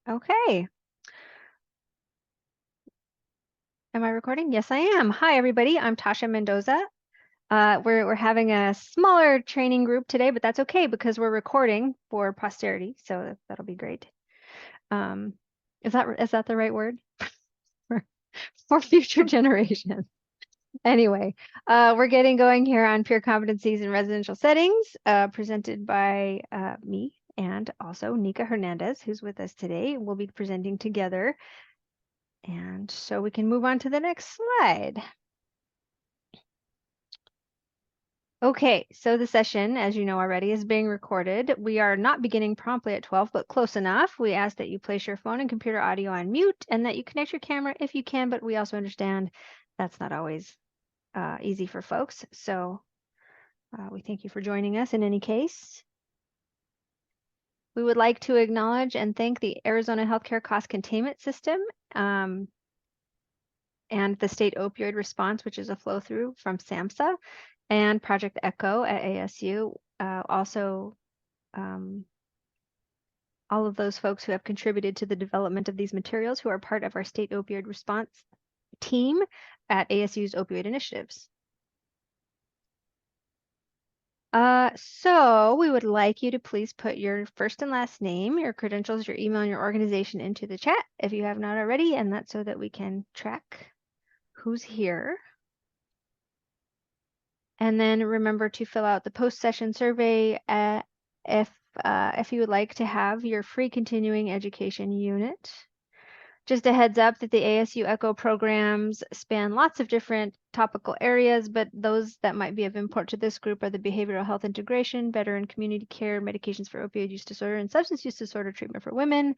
Okay. Am I recording? Yes, I am. Hi, everybody. I'm Tasha Mendoza. We're having a smaller training group today, but that's okay because we're recording for posterity, so that'll be great. Um, is that the right word? For, for future generations. Anyway, we're getting going here on peer competencies in residential settings, presented by me and also Nika Hernandez, who's with us today. We'll be presenting together. And so we can move on to the next slide. Okay, so the session, as you know already, is being recorded. We are not beginning promptly at 12, but close enough. We ask that you place your phone and computer audio on mute and that you connect your camera if you can, but we also understand that's not always easy for folks. So we thank you for joining us in any case. We would like to acknowledge and thank the Arizona Healthcare Cost Containment System and the State Opioid Response, which is a flow through from SAMHSA, and Project ECHO at ASU. Also, all of those folks who have contributed to the development of these materials who are part of our state opioid response team at ASU's opioid initiatives. So we would like you to please put your first and last name, your credentials, your email, and your organization into the chat if you have not already, and that's so that we can track who's here. And then remember to fill out the post-session survey if you would like to have your free continuing education unit. Just a heads up that the ASU ECHO programs span lots of different topical areas, but those that might be of import to this group are the behavioral health integration, veteran community care, medications for opioid use disorder, and substance use disorder treatment for women,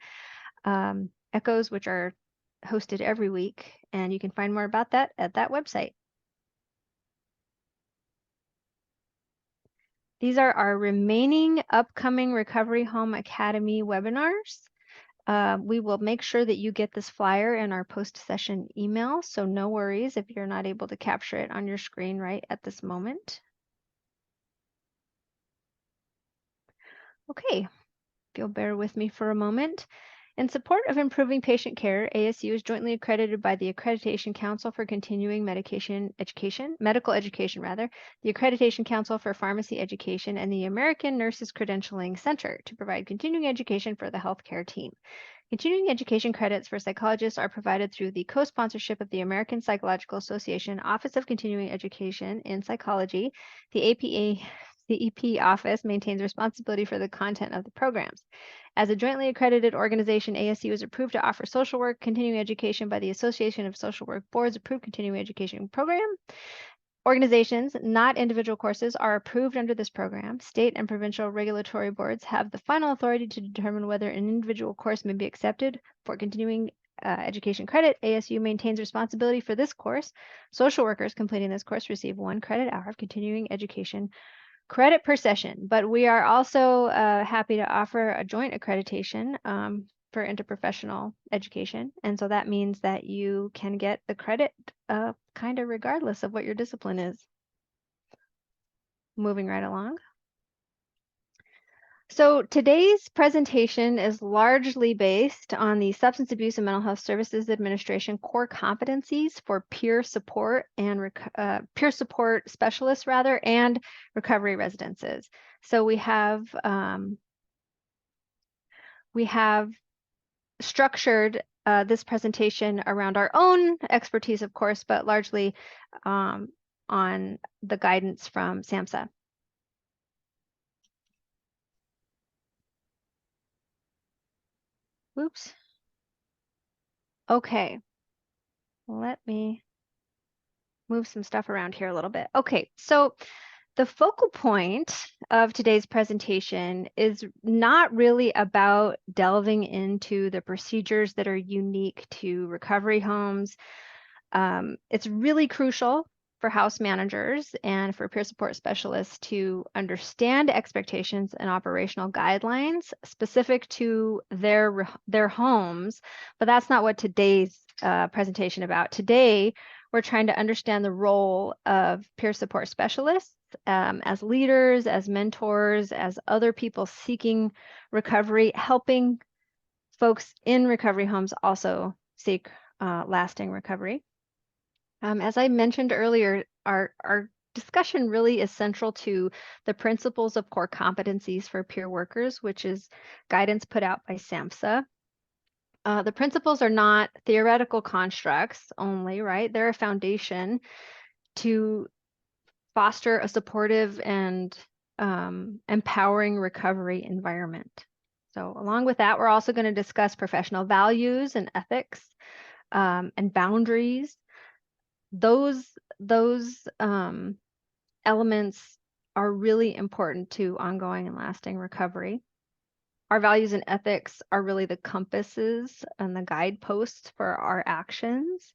ECHOs, which are hosted every week. And you can find more about that at that website. These are our remaining upcoming Recovery Home Academy webinars. We will make sure that you get this flyer in our post-session email, so no worries if you're not able to capture it on your screen right at this moment. Okay, if you'll bear with me for a moment. In support of improving patient care, ASU is jointly accredited by the Accreditation Council for Continuing Medical Education, the Accreditation Council for Pharmacy Education, and the American Nurses Credentialing Center to provide continuing education for the healthcare team. Continuing education credits for psychologists are provided through the co-sponsorship of the American Psychological Association Office of Continuing Education in Psychology. The CEP office maintains responsibility for the content of the programs. As a jointly accredited organization, ASU is approved to offer social work continuing education by the Association of Social Work Boards approved continuing education program. Organizations, not individual courses, are approved under this program. State and provincial regulatory boards have the final authority to determine whether an individual course may be accepted for continuing education credit. ASU maintains responsibility for this course. Social workers completing this course receive 1 credit hour of continuing education credit per session, but we are also happy to offer a joint accreditation for interprofessional education. And so that means that you can get the credit kind of regardless of what your discipline is. Moving right along. So today's presentation is largely based on the Substance Abuse and Mental Health Services Administration core competencies for peer support and peer support specialists and recovery residences. So we have structured this presentation around our own expertise, of course, but largely on the guidance from SAMHSA. Oops. Okay. Let me move some stuff around here a little bit. Okay, so the focal point of today's presentation is not really about delving into the procedures that are unique to recovery homes. It's really crucial for house managers and for peer support specialists to understand expectations and operational guidelines specific to their homes, but that's not what today's presentation about. Today, we're trying to understand the role of peer support specialists as leaders, as mentors, as other people seeking recovery, helping folks in recovery homes also seek lasting recovery. As I mentioned earlier, our discussion really is central to the principles of core competencies for peer workers, which is guidance put out by SAMHSA. The principles are not theoretical constructs only, right? They're a foundation to foster a supportive and empowering recovery environment. So along with that, we're also going to discuss professional values and ethics and boundaries. Those elements are really important to ongoing and lasting recovery. Our values and ethics are really the compasses and the guideposts for our actions.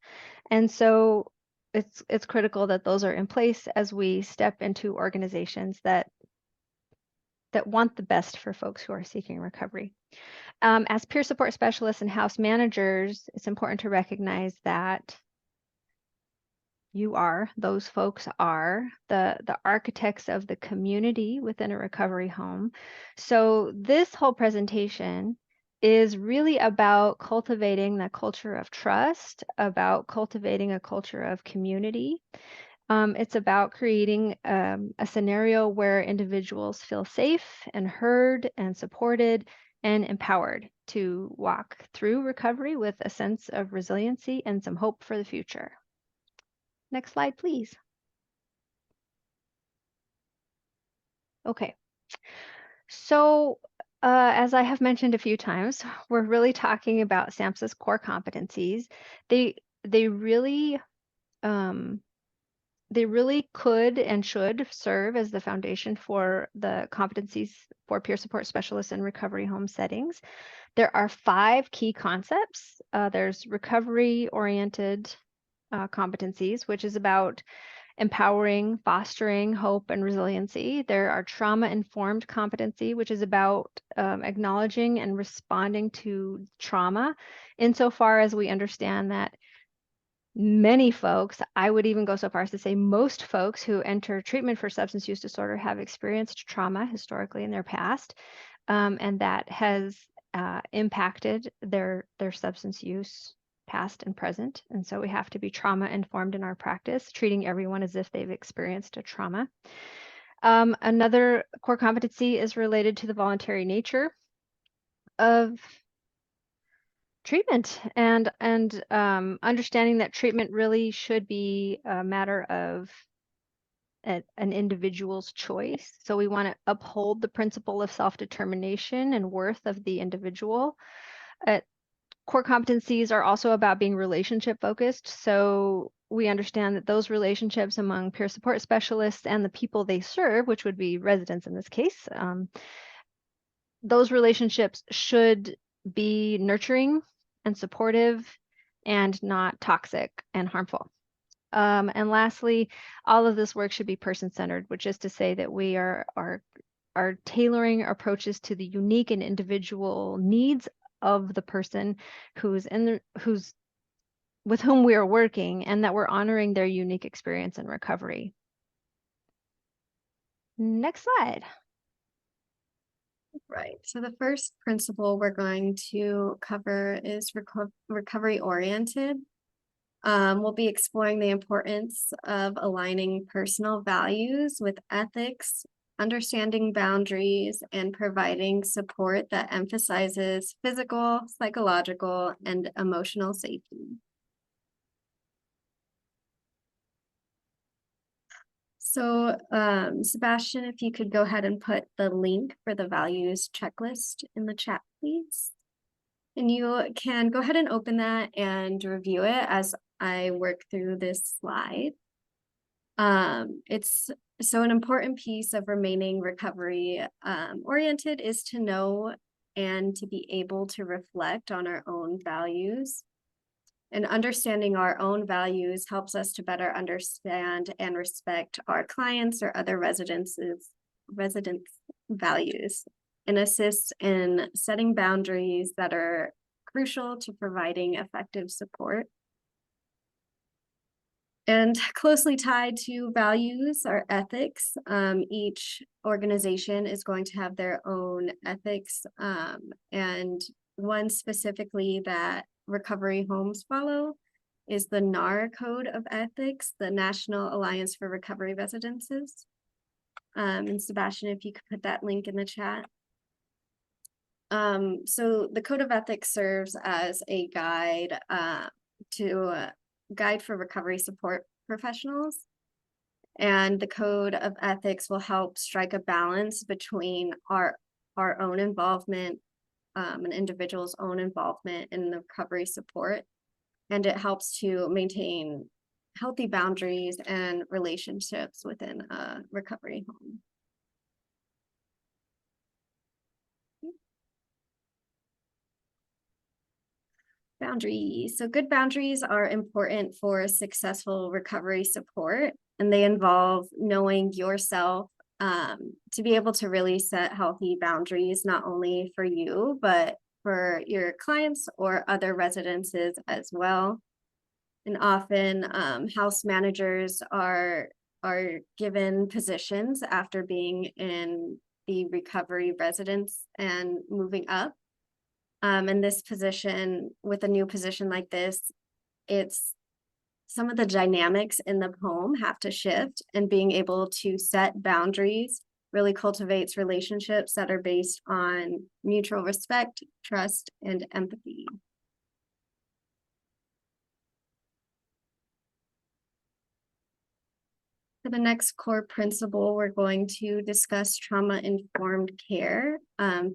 And so it's critical that those are in place as we step into organizations that want the best for folks who are seeking recovery. As peer support specialists and house managers, it's important to recognize that those folks are the architects of the community within a recovery home. So this whole presentation is really about cultivating the culture of trust, about cultivating a culture of community. It's about creating a scenario where individuals feel safe and heard and supported and empowered to walk through recovery with a sense of resiliency and some hope for the future. Next slide, please. Okay. So as I have mentioned a few times, we're really talking about SAMHSA's core competencies. They really could and should serve as the foundation for the competencies for peer support specialists in recovery home settings. There are 5 key concepts. There's recovery-oriented competencies, which is about empowering, fostering hope and resiliency. There are trauma-informed competency, which is about acknowledging and responding to trauma, insofar as we understand that many folks, I would even go so far as to say most folks who enter treatment for substance use disorder have experienced trauma historically in their past, and that has impacted their substance use past and present. And so we have to be trauma informed in our practice, treating everyone as if they've experienced a trauma. Another core competency is related to the voluntary nature of treatment and understanding that treatment really should be a matter of an individual's choice. So we want to uphold the principle of self-determination and worth of the individual. Core competencies are also about being relationship focused. So we understand that those relationships among peer support specialists and the people they serve, which would be residents in this case, those relationships should be nurturing and supportive and not toxic and harmful. And lastly, all of this work should be person-centered, which is to say that we are tailoring approaches to the unique and individual needs of the person who's with whom we are working, and that we're honoring their unique experience in recovery. Next slide. Right. So the first principle we're going to cover is recovery oriented. We'll be exploring the importance of aligning personal values with ethics, understanding boundaries, and providing support that emphasizes physical, psychological, and emotional safety. So, Sebastian, if you could go ahead and put the link for the values checklist in the chat, please. And you can go ahead and open that and review it as I work through this slide. It's so an important piece of remaining recovery oriented is to know and to be able to reflect on our own values. And understanding our own values helps us to better understand and respect our clients or other residents' values, and assists in setting boundaries that are crucial to providing effective support. And closely tied to values are ethics. Each organization is going to have their own ethics, and one specifically that recovery homes follow is the NAR Code of Ethics, the National Alliance for Recovery Residences. And Sebastian, if you could put that link in the chat. So the Code of Ethics serves as a guide guide for recovery support professionals. And the Code of Ethics will help strike a balance between our own involvement, an individual's own involvement in the recovery support. And it helps to maintain healthy boundaries and relationships within a recovery home. Boundaries. So good boundaries are important for successful recovery support, and they involve knowing yourself to be able to really set healthy boundaries, not only for you, but for your clients or other residences as well. And often house managers are given positions after being in the recovery residence and moving up. In this position, with a new position like this, it's some of the dynamics in the home have to shift, and being able to set boundaries really cultivates relationships that are based on mutual respect, trust, and empathy. For the next core principle, we're going to discuss trauma-informed care.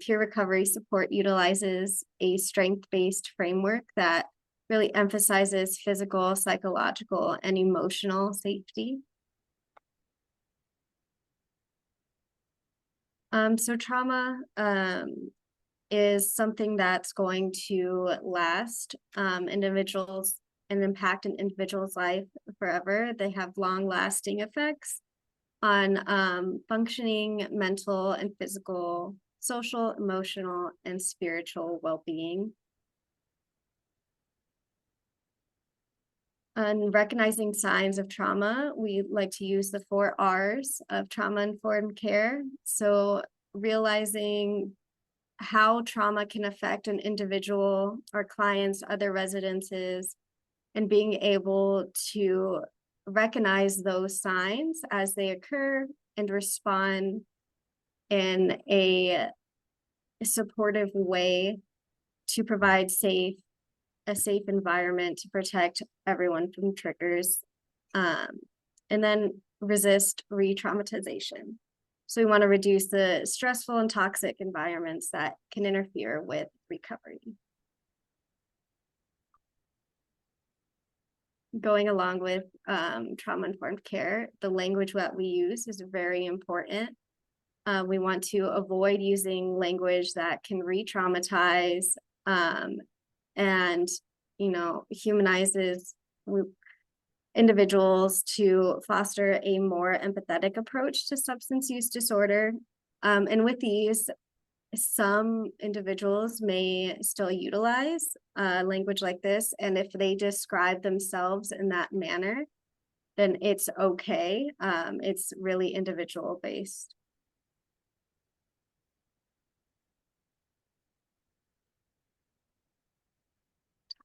Peer recovery support utilizes a strength-based framework that really emphasizes physical, psychological, and emotional safety. So trauma is something that's going to last. Individuals and impact an individual's life forever. They have long-lasting effects on functioning, mental and physical, social, emotional, and spiritual well-being. And recognizing signs of trauma, we like to use the 4 R's of trauma-informed care. So realizing how trauma can affect an individual, our clients, other residences, and being able to recognize those signs as they occur and respond in a supportive way to provide a safe environment to protect everyone from triggers, and then resist re-traumatization. So we want to reduce the stressful and toxic environments that can interfere with recovery. Going along with trauma-informed care, the language that we use is very important. We want to avoid using language that can re-traumatize and, humanizes individuals, to foster a more empathetic approach to substance use disorder. And with these, some individuals may still utilize language like this, and if they describe themselves in that manner, then it's okay. It's really individual based.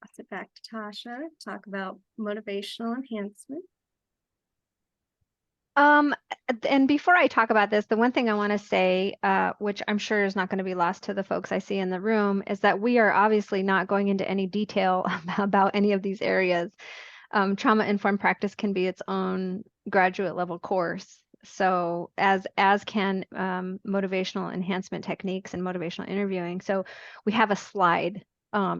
Toss it back to Tasha, talk about motivational enhancement. And before I talk about this, the one thing I want to say, which I'm sure is not going to be lost to the folks I see in the room, is that we are obviously not going into any detail about any of these areas. Trauma-informed practice can be its own graduate level course. So as can motivational enhancement techniques and motivational interviewing. So we have a slide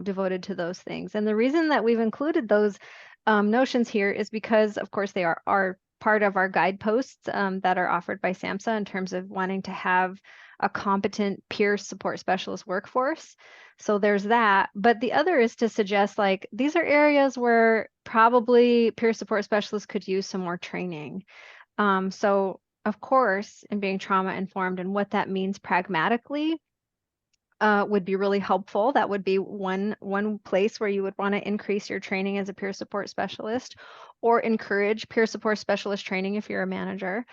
devoted to those things. And the reason that we've included those notions here is because, of course, they are part of our guideposts that are offered by SAMHSA in terms of wanting to have a competent peer support specialist workforce. So there's that. But the other is to suggest, like, these are areas where probably peer support specialists could use some more training. So of course, in being trauma informed and what that means pragmatically would be really helpful. That would be one place where you would want to increase your training as a peer support specialist, or encourage peer support specialist training if you're a manager.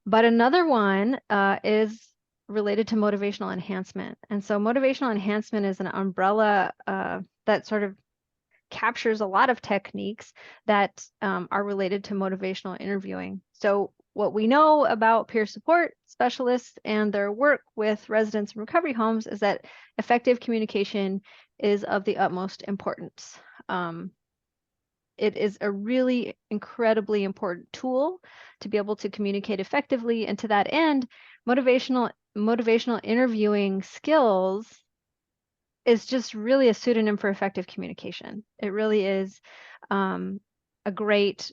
But another one is related to motivational enhancement. And so motivational enhancement is an umbrella that sort of captures a lot of techniques that are related to motivational interviewing. So what we know about peer support specialists and their work with residents in recovery homes is that effective communication is of the utmost importance. It is a really incredibly important tool to be able to communicate effectively. And to that end, motivational interviewing skills is just really a pseudonym for effective communication. It really is a great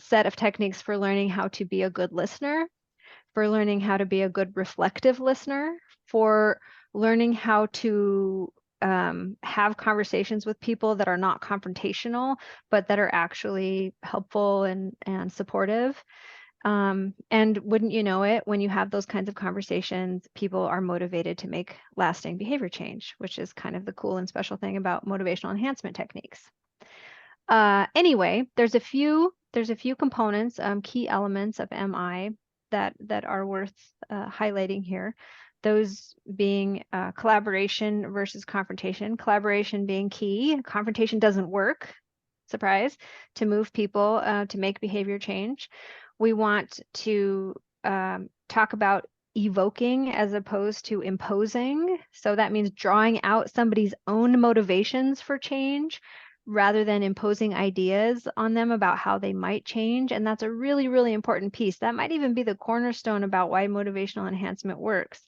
set of techniques for learning how to be a good listener, for learning how to be a good reflective listener, for learning how to have conversations with people that are not confrontational, but that are actually helpful and supportive. And wouldn't you know it, when you have those kinds of conversations, people are motivated to make lasting behavior change, which is kind of the cool and special thing about motivational enhancement techniques. Anyway, there's a few components, key elements of MI that are worth highlighting here. Those being collaboration versus confrontation. Collaboration being key. Confrontation doesn't work, surprise, to move people to make behavior change. We want to talk about evoking as opposed to imposing. So that means drawing out somebody's own motivations for change rather than imposing ideas on them about how they might change. And that's a really, really important piece. That might even be the cornerstone about why motivational enhancement works.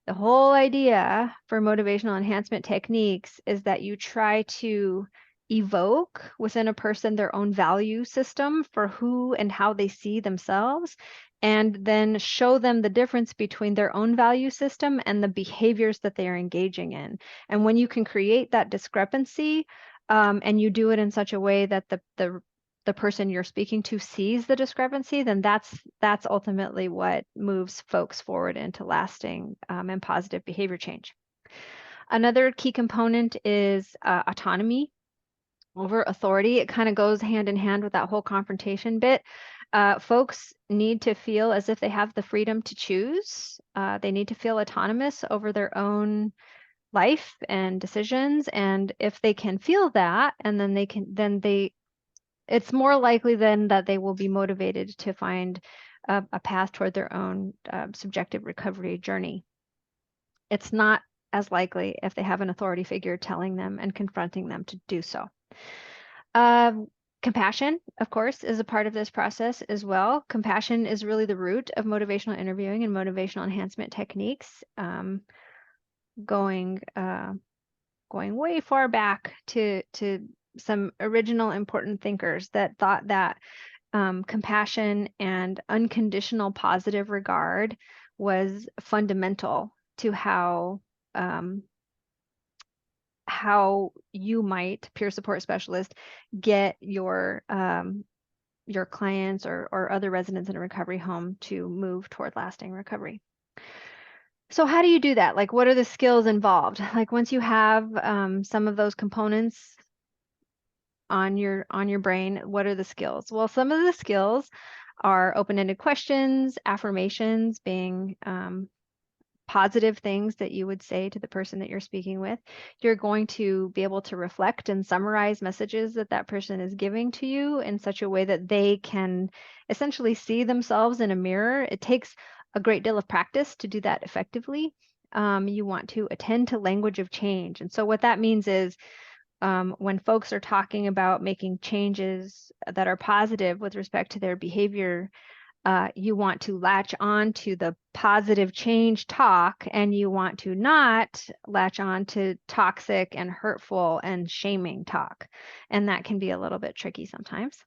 The whole idea for motivational enhancement techniques is that you try to evoke within a person their own value system for who and how they see themselves, and then show them the difference between their own value system and the behaviors that they are engaging in. And when you can create that discrepancy, and you do it in such a way that the person you're speaking to sees the discrepancy, then that's ultimately what moves folks forward into lasting and positive behavior change. Another key component is autonomy over authority. It kind of goes hand in hand with that whole confrontation bit. Folks need to feel as if they have the freedom to choose. They need to feel autonomous over their own life and decisions. And if they can feel that, and then it's more likely then that they will be motivated to find a path toward their own subjective recovery journey. It's not as likely if they have an authority figure telling them and confronting them to do so. Compassion, of course, is a part of this process as well. Compassion is really the root of motivational interviewing and motivational enhancement techniques, going way far back to some original important thinkers that thought that compassion and unconditional positive regard was fundamental to how you might, peer support specialist, get your clients or other residents in a recovery home to move toward lasting recovery. So how do you do that? Like, what are the skills involved? Like, once you have some of those components on your brain, what are the skills? Well, some of the skills are open-ended questions, affirmations being positive things that you would say to the person that you're speaking with. You're going to be able to reflect and summarize messages that that person is giving to you in such a way that they can essentially see themselves in a mirror. It takes a great deal of practice to do that effectively. You want to attend to language of change. And so what that means is when folks are talking about making changes that are positive with respect to their behavior, you want to latch on to the positive change talk, and you want to not latch on to toxic and hurtful and shaming talk. And that can be a little bit tricky sometimes.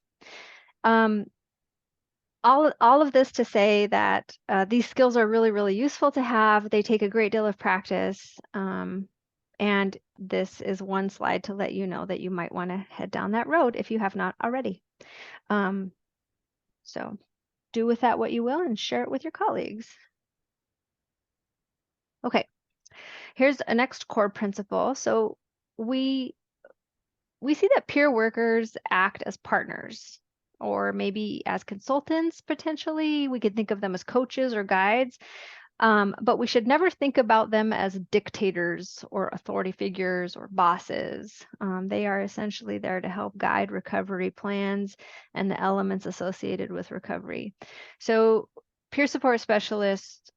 All of this to say that these skills are really, really useful to have. They take a great deal of practice. And this is one slide to let you know that you might want to head down that road if you have not already. So do with that what you will and share it with your colleagues. Okay, here's a next core principle. So we see that peer workers act as partners, or maybe as consultants potentially. We could think of them as coaches or guides. But we should never think about them as dictators or authority figures or bosses. They are essentially there to help guide recovery plans and the elements associated with recovery. So peer support specialists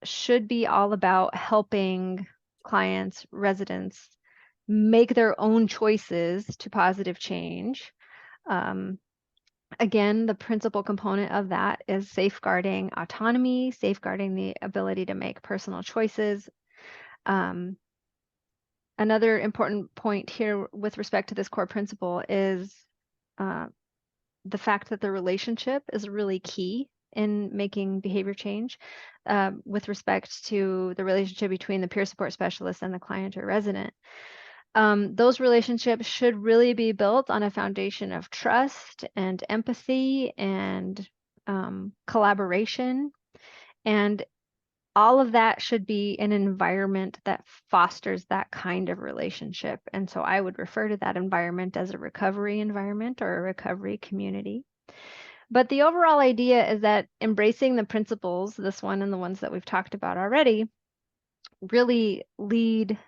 should be all about helping clients, residents make their own choices to positive change. Again, the principal component of that is safeguarding autonomy, safeguarding the ability to make personal choices. Another important point here with respect to this core principle is the fact that the relationship is really key in making behavior change with respect to the relationship between the peer support specialist and the client or resident. Those relationships should really be built on a foundation of trust and empathy and collaboration. And all of that should be an environment that fosters that kind of relationship. And so I would refer to that environment as a recovery environment or a recovery community. But the overall idea is that embracing the principles, this one and the ones that we've talked about already, really lead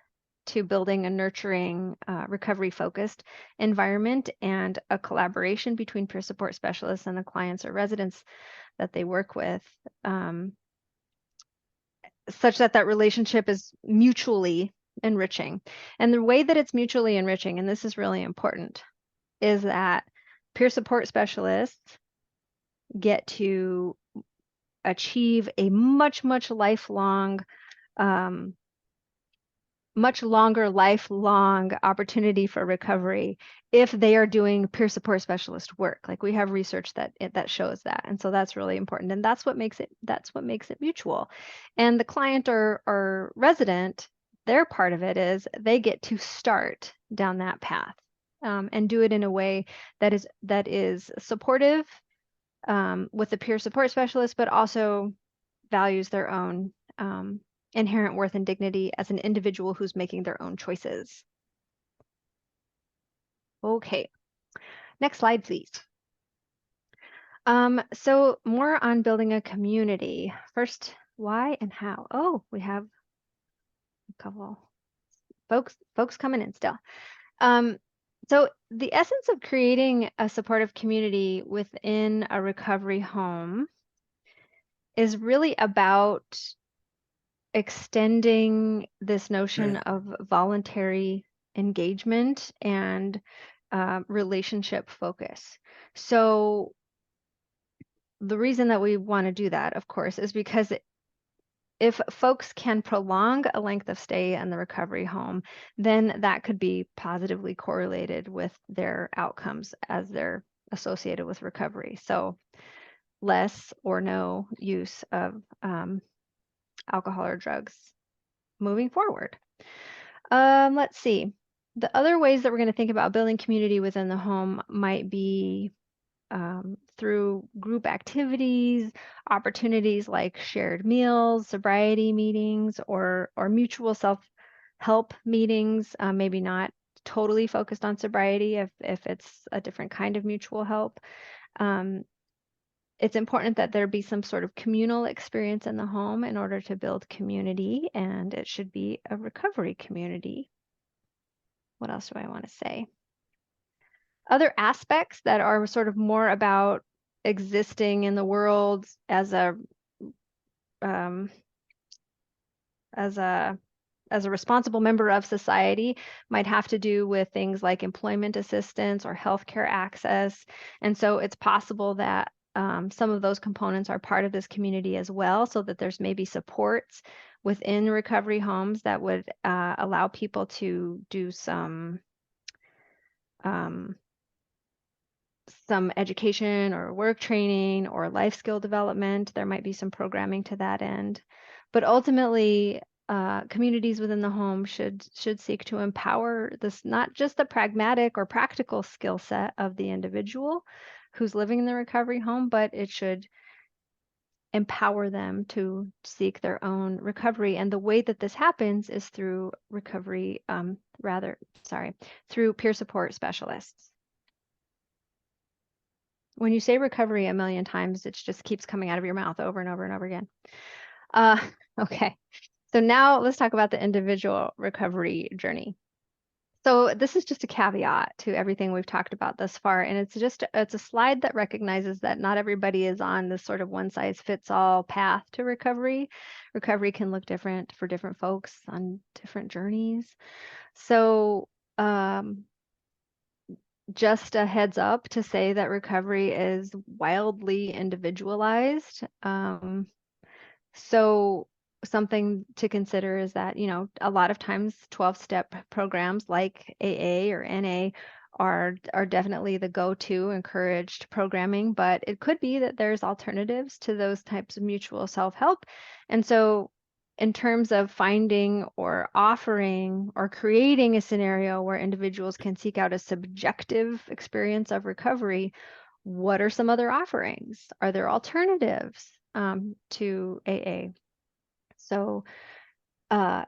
to building a nurturing, recovery-focused environment and a collaboration between peer support specialists and the clients or residents that they work with, such that that relationship is mutually enriching. And the way that it's mutually enriching, and this is really important, is that peer support specialists get to achieve a much longer lifelong opportunity for recovery if they are doing peer support specialist work. Like we have research that shows that. And so that's really important. And that's what makes it mutual. And the client or resident, their part of it is they get to start down that path and do it in a way that is supportive with the peer support specialist, but also values their own inherent worth and dignity as an individual who's making their own choices. Okay, next slide, please. So more on building a community. First, why and how? Oh, we have a couple folks coming in still. So the essence of creating a supportive community within a recovery home is really about extending this notion of voluntary engagement and relationship focus. So the reason that we want to do that, of course, is because if folks can prolong a length of stay in the recovery home, then that could be positively correlated with their outcomes as they're associated with recovery. So less or no use of alcohol or drugs moving forward. Let's see. The other ways that we're going to think about building community within the home might be through group activities, opportunities like shared meals, sobriety meetings, or mutual self-help meetings, maybe not totally focused on sobriety if it's a different kind of mutual help. It's important that there be some sort of communal experience in the home in order to build community, and it should be a recovery community. What else do I want to say? Other aspects that are sort of more about existing in the world as a responsible member of society might have to do with things like employment assistance or healthcare access. And so it's possible that some of those components are part of this community as well, so that there's maybe supports within recovery homes that would allow people to do some education or work training or life skill development. There might be some programming to that end. But ultimately, communities within the home should seek to empower this, not just the pragmatic or practical skill set of the individual who's living in the recovery home, but it should empower them to seek their own recovery. And the way that this happens is through recovery, through peer support specialists. When you say recovery a million times, it just keeps coming out of your mouth over and over and over again. Okay. So now let's talk about the individual recovery journey. So this is just a caveat to everything we've talked about thus far, and it's a slide that recognizes that not everybody is on this sort of one size fits all path to recovery. Recovery can look different for different folks on different journeys. So just a heads up to say that recovery is wildly individualized. So something to consider is that, a lot of times 12-step programs like AA or NA are definitely the go-to encouraged programming, but it could be that there's alternatives to those types of mutual self-help. And so in terms of finding or offering or creating a scenario where individuals can seek out a subjective experience of recovery, what are some other offerings? Are there alternatives to AA? So, uh,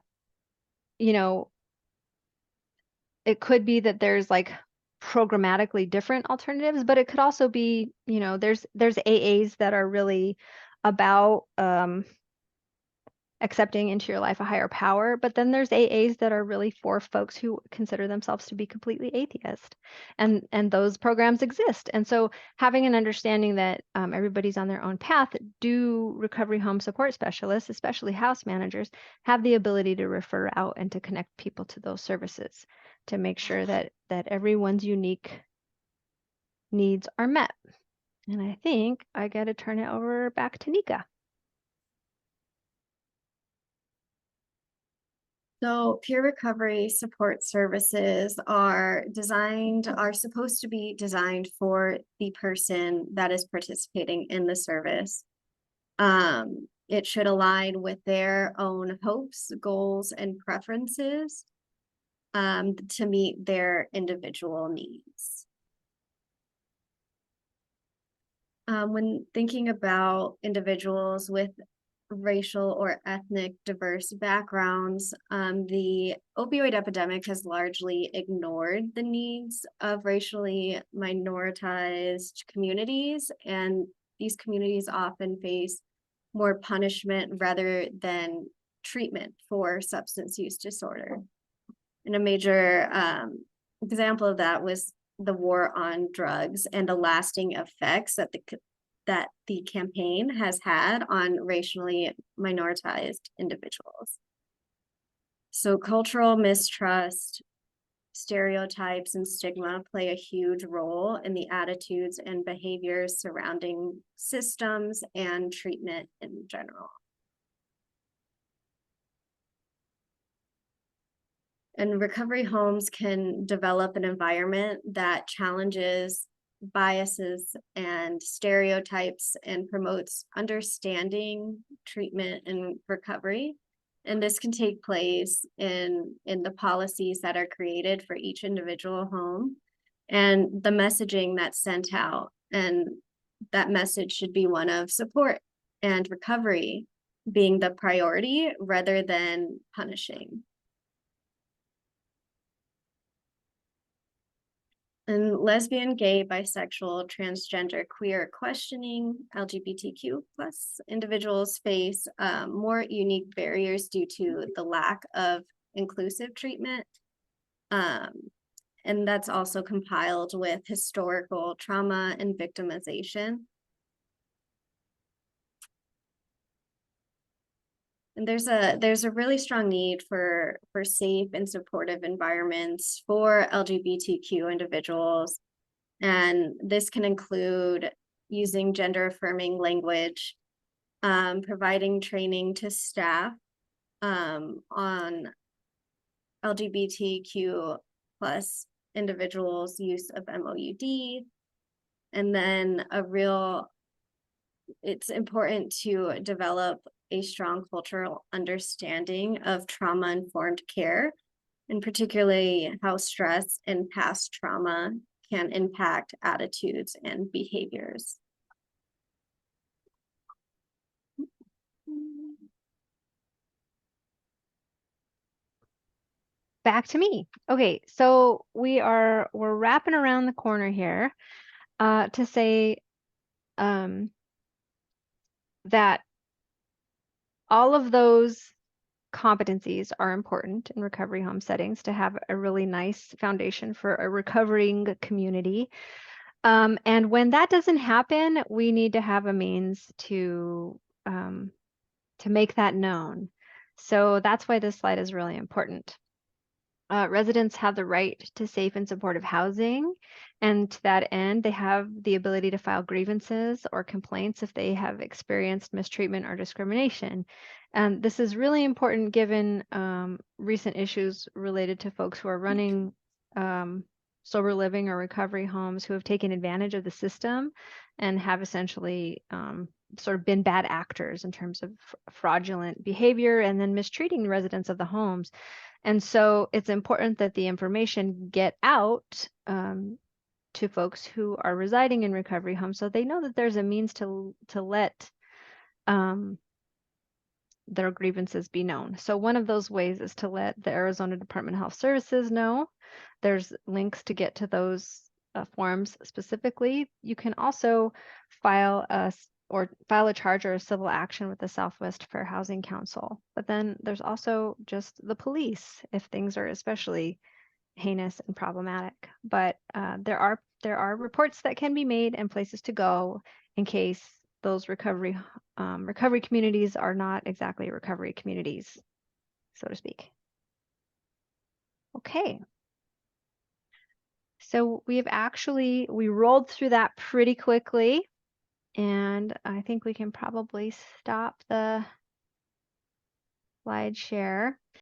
you know, it could be that there's like programmatically different alternatives, but it could also be, there's AAs that are really about accepting into your life a higher power, but then there's AAs that are really for folks who consider themselves to be completely atheist, and those programs exist. And so having an understanding that everybody's on their own path, do recovery home support specialists, especially house managers, have the ability to refer out and to connect people to those services to make sure that everyone's unique needs are met. And I think I got to turn it over back to Nika. So peer recovery support services are supposed to be designed for the person that is participating in the service. It should align with their own hopes, goals, and preferences to meet their individual needs. When thinking about individuals with racial or ethnic diverse backgrounds, the opioid epidemic has largely ignored the needs of racially minoritized communities, and these communities often face more punishment rather than treatment for substance use disorder. And a major example of that was the war on drugs and the lasting effects that the campaign has had on racially minoritized individuals. So cultural mistrust, stereotypes, and stigma play a huge role in the attitudes and behaviors surrounding systems and treatment in general. And recovery homes can develop an environment that challenges biases and stereotypes and promotes understanding, treatment, and recovery. And this can take place in the policies that are created for each individual home and the messaging that's sent out. And that message should be one of support and recovery being the priority rather than punishing. And lesbian, gay, bisexual, transgender, queer, questioning, LGBTQ plus individuals face more unique barriers due to the lack of inclusive treatment. And that's also compiled with historical trauma and victimization. And there's a really strong need for safe and supportive environments for LGBTQ individuals. And this can include using gender affirming language, providing training to staff on LGBTQ plus individuals' use of MOUD. And then it's important to develop a strong cultural understanding of trauma-informed care, and particularly how stress and past trauma can impact attitudes and behaviors. Back to me. Okay, so we're wrapping around the corner here to say that all of those competencies are important in recovery home settings to have a really nice foundation for a recovering community. And when that doesn't happen, we need to have a means to make that known. So that's why this slide is really important. Residents have the right to safe and supportive housing, and to that end, they have the ability to file grievances or complaints if they have experienced mistreatment or discrimination. And this is really important given recent issues related to folks who are running sober living or recovery homes who have taken advantage of the system and have essentially sort of been bad actors in terms of fraudulent behavior and then mistreating the residents of the homes. And so it's important that the information get out to folks who are residing in recovery homes so they know that there's a means to let their grievances be known. So one of those ways is to let the Arizona Department of Health Services know. There's links to get to those forms specifically. You can also file a charge or a civil action with the Southwest Fair Housing Council. But then there's also just the police if things are especially heinous and problematic. But there are reports that can be made and places to go in case those recovery communities are not exactly recovery communities, so to speak. Okay. So we rolled through that pretty quickly, and I think we can probably stop the slide share.